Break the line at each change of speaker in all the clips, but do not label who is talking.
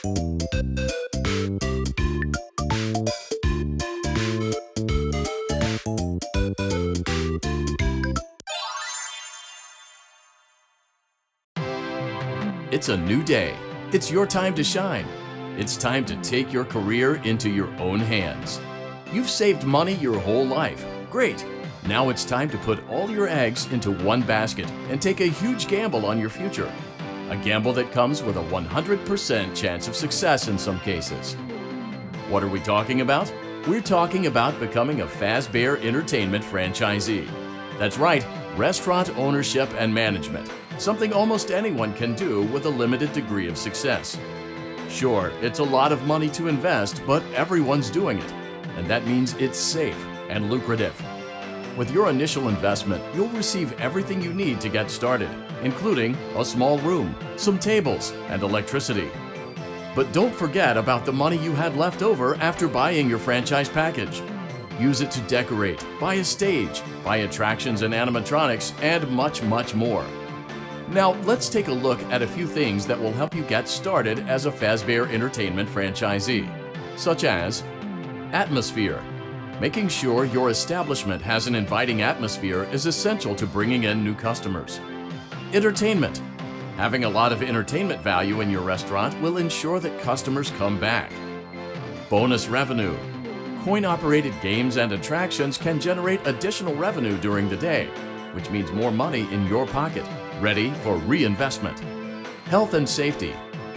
It's a new day. It's your time to shine. It's time to take your career into your own hands. You've saved money your whole life. Great. Now it's time to put all your eggs into one basket and take a huge gamble on your future. A gamble that comes with a 100% chance of success in some cases. What are we talking about? We're talking about becoming a Fazbear Entertainment franchisee. That's right, restaurant ownership and management. Something almost anyone can do with a limited degree of success. Sure, it's a lot of money to invest, but everyone's doing it. And that means it's safe and lucrative. With your initial investment, you'll receive everything you need to get started, including a small room, some tables, and electricity. But don't forget about the money you had left over after buying your franchise package. Use it to decorate, buy a stage, buy attractions and animatronics, and much, much more. Now, let's take a look at a few things that will help you get started as a Fazbear Entertainment franchisee, such as atmosphere. Making sure your establishment has an inviting atmosphere is essential to bringing in new customers. Entertainment. Having a lot of entertainment value in your restaurant will ensure that customers come back. Bonus revenue. Coin-operated games and attractions can generate additional revenue during the day, which means more money in your pocket, ready for reinvestment. Health and safety.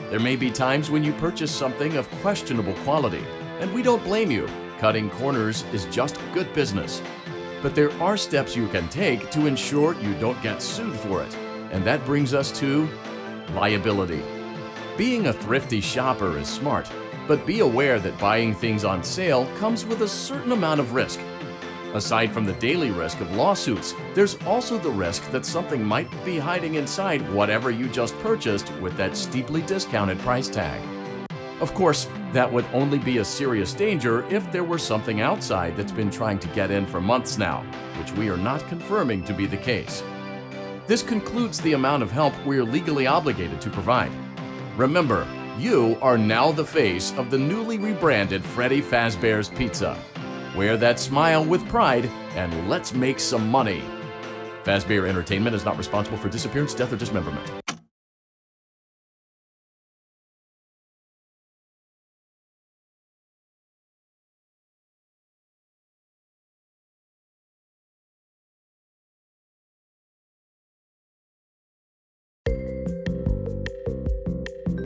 There may be times when you purchase something of questionable quality, and we don't blame you. Cutting corners is just good business. But there are steps you can take to ensure you don't get sued for it. And that brings us to liability. Being a thrifty shopper is smart, but be aware that buying things on sale comes with a certain amount of risk. Aside from the daily risk of lawsuits, there's also the risk that something might be hiding inside whatever you just purchased with that steeply discounted price tag. Of course, that would only be a serious danger if there were something outside that's been trying to get in for months now, which we are not confirming to be the case. This concludes the amount of help we're legally obligated to provide. Remember, you are now the face of the newly rebranded Freddy Fazbear's Pizza. Wear that smile with pride, and let's make some money. Fazbear Entertainment is not responsible for disappearance, death, or dismemberment.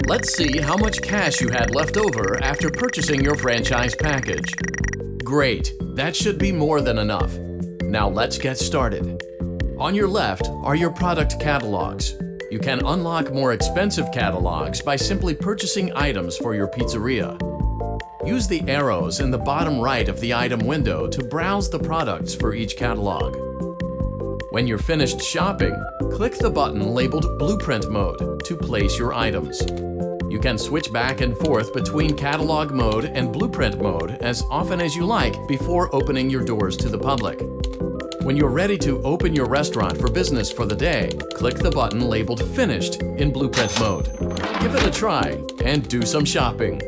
Let's see how much cash you had left over after purchasing your franchise package. Great, that should be more than enough. Now let's get started. On your left are your product catalogs. You can unlock more expensive catalogs by simply purchasing items for your pizzeria. Use the arrows in the bottom right of the item window to browse the products for each catalog. When you're finished shopping, click the button labeled Blueprint Mode to place your items. You can switch back and forth between Catalog Mode and Blueprint Mode as often as you like before opening your doors to the public. When you're ready to open your restaurant for business for the day, click the button labeled Finished in Blueprint Mode. Give it a try and do some shopping.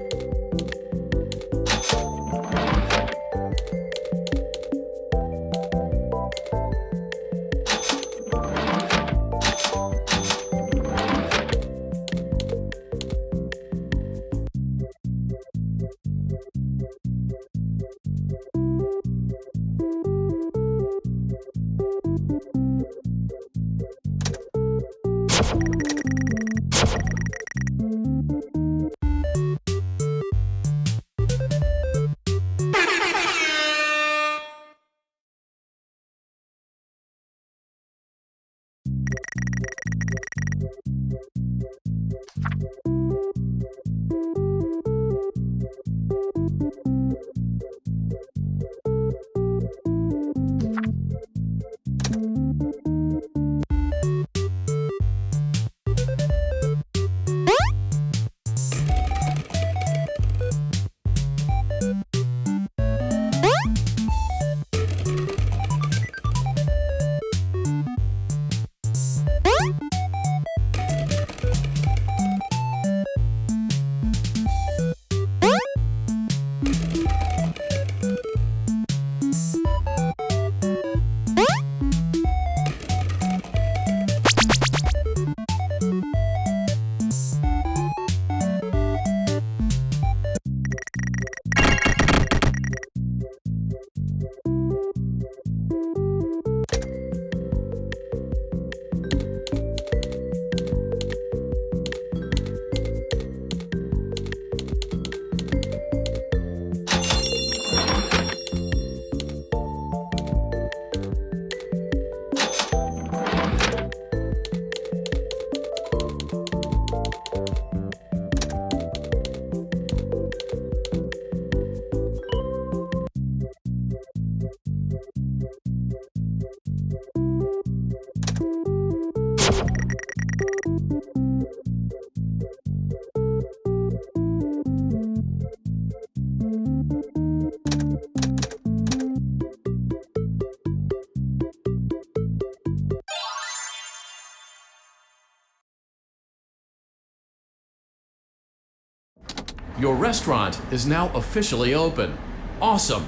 Your restaurant is now officially open. Awesome!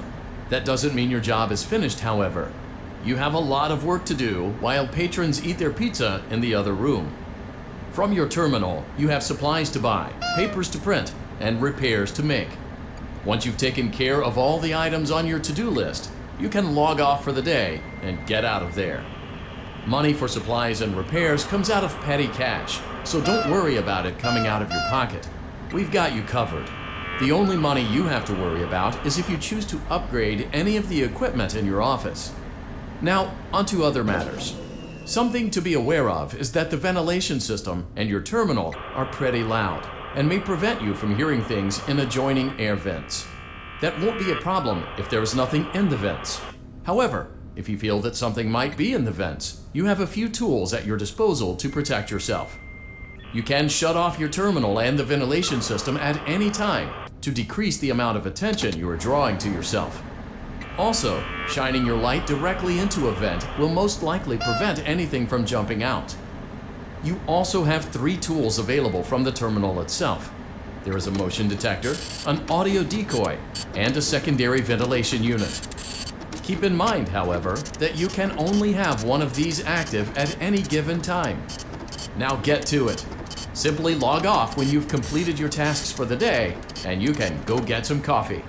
That doesn't mean your job is finished, however. You have a lot of work to do while patrons eat their pizza in the other room. From your terminal, you have supplies to buy, papers to print, and repairs to make. Once you've taken care of all the items on your to-do list, you can log off for the day and get out of there. Money for supplies and repairs comes out of petty cash, so don't worry about it coming out of your pocket. We've got you covered. The only money you have to worry about is if you choose to upgrade any of the equipment in your office. Now, onto other matters. Something to be aware of is that the ventilation system and your terminal are pretty loud and may prevent you from hearing things in adjoining air vents. That won't be a problem if there is nothing in the vents. However, if you feel that something might be in the vents, you have a few tools at your disposal to protect yourself. You can shut off your terminal and the ventilation system at any time to decrease the amount of attention you are drawing to yourself. Also, shining your light directly into a vent will most likely prevent anything from jumping out. You also have 3 tools available from the terminal itself. There is a motion detector, an audio decoy, and a secondary ventilation unit. Keep in mind, however, that you can only have one of these active at any given time. Now get to it. Simply log off when you've completed your tasks for the day, and you can go get some coffee.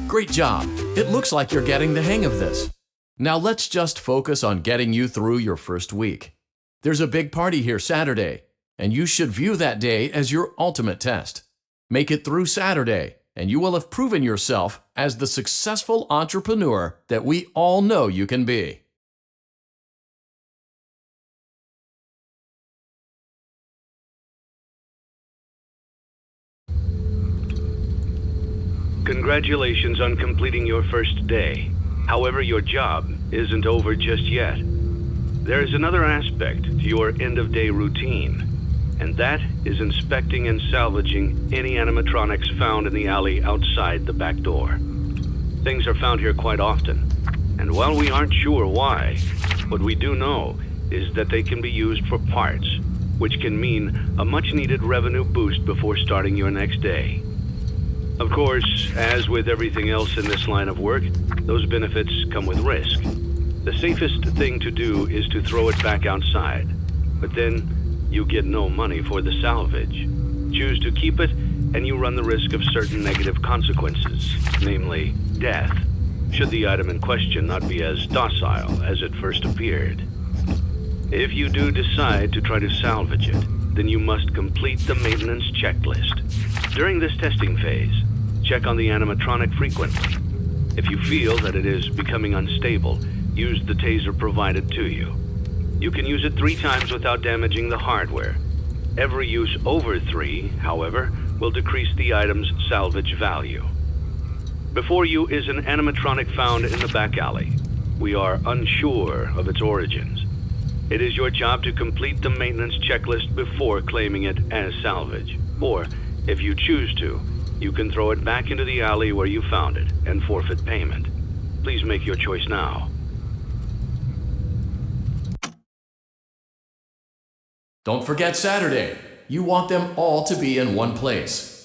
Great job! It looks like you're getting the hang of this. Now let's just focus on getting you through your first week. There's a big party here Saturday, and you should view that day as your ultimate test. Make it through Saturday, and you will have proven yourself as the successful entrepreneur that we all know you can be.
Congratulations on completing your first day. However, your job isn't over just yet. There is another aspect to your end-of-day routine, and that is inspecting and salvaging any animatronics found in the alley outside the back door. Things are found here quite often, and while we aren't sure why, what we do know is that they can be used for parts, which can mean a much-needed revenue boost before starting your next day. Of course, as with everything else in this line of work, those benefits come with risk. The safest thing to do is to throw it back outside, but then you get no money for the salvage. Choose to keep it, and you run the risk of certain negative consequences, namely death, should the item in question not be as docile as it first appeared. If you do decide to try to salvage it, then you must complete the maintenance checklist. During this testing phase, check on the animatronic frequently. If you feel that it is becoming unstable, use the taser provided to you. You can use it 3 times without damaging the hardware. Every use over 3, however, will decrease the item's salvage value. Before you is an animatronic found in the back alley. we are unsure of its origins. It is your job to complete the maintenance checklist before claiming it as salvage. Or, if you choose to, you can throw it back into the alley where you found it and forfeit payment. Please make your choice now.
Don't forget Saturday. You want them all to be in one place.